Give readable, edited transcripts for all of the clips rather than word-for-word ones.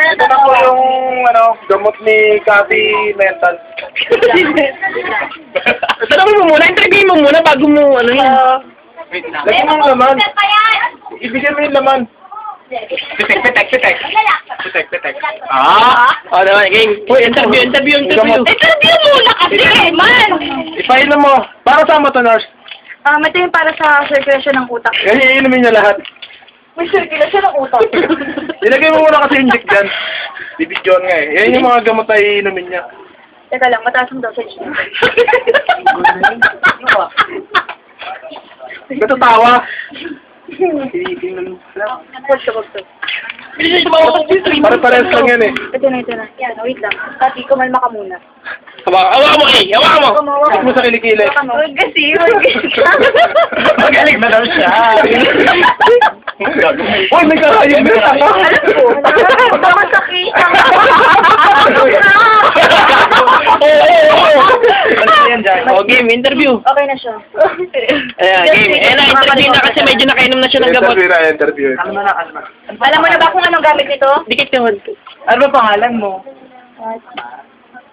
Ito na po yung, gamot ni Cathy Mental. Tanongin mo muna, interviewin mo muna bago mo, yan. Lagyan mo yung laman. Ibigyan mo yung laman. Pitek. O, naman, game. Uy, interview. Interview muna kasi, man! Ipainom mo. Para saan mo to, nurse? Ito yung para sa circulation ng utak. Kasi iinumin niya lahat. May circulation ng utak. Ilagay mo muna kasi yung dick dyan. Bibidyon nga eh. Yan yung mga gamot na iinumin niya. Teka lang, mataas ang dosage niya. Ba't tawa? Wagto. Pare-pares lang yan eh. Ito na. Yan, wait lang. Tati, kumalma ka muna. Hawakan mo, eh! Hawakan mo! Tignan mo sa kilikili. Huwag kasi. Magaling na daw siya. Uy, may kakayong na. Alam ko. Baka sakit. O, game, interview. Okay na siya. Ayan, game. Interview na kasi medyo nakainom na siya ng gamot. Interview. Alam mo na ba kung anong gamit nito? Dikit ka, Juan. Ano ba pangalan mo?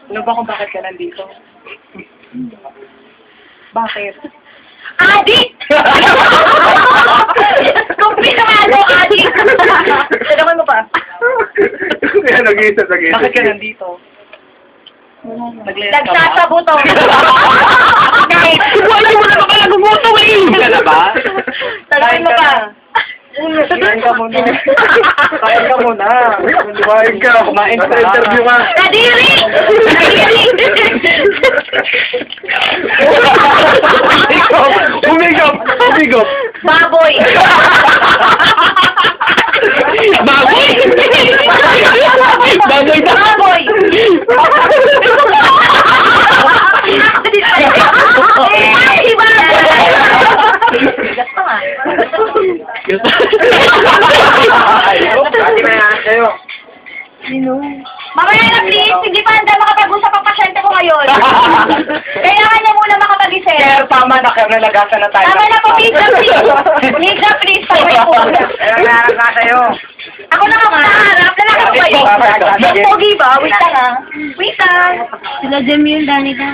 Ano ba kung bakit ka nandito? Bakit? Adik! Komplikado, adik! Tanongin mo pa. Kaya nag-iisa. Bakit ka nandito? Nagsasabuto. Wala mo na ba nagugutom eh! Ka na ba? Tanongin mo pa. Kain ka muna. Kain ka muna. Kumain ka. Kumain ka. Interview ka. Kadiri! Umigop. Baboy! Baboy! Baboy ba? Baboy! Ay, bigat pa nga. Mamaya na please, hindi pa handa makapag-usap ang pasyente ko ngayon. Kailangan niya muna makapag-isip. Pero tama na kaya nalagasan na tayo. Tama na po, Lisa please. Lisa please, pabay po. Pero naharap na kayo. Ako na nga, harap na lang ako kayo. Yung pogi ba? Wait lang ah. Wait lang. Sila Jemmy yung Danica.